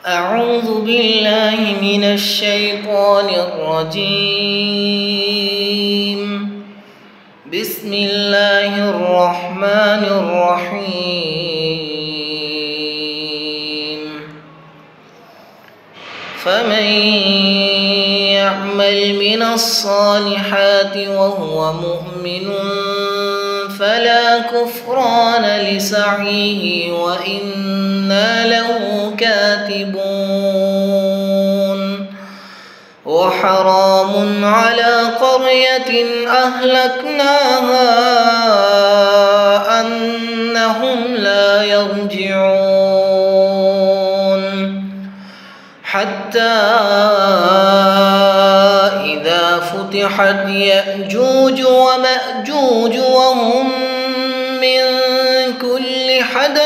أعوذ بالله من الشيطان الرجيم. بسم الله الرحمن الرحيم. فمن يعمل من الصالحات وهو مؤمن فلا كفران لسعيه وإنا له كاتبون. وحرام على قرية أهلكناها أنهم لا يرجعون حتى إذا فتحت يأجوج ومأجوج وهم من كل حدب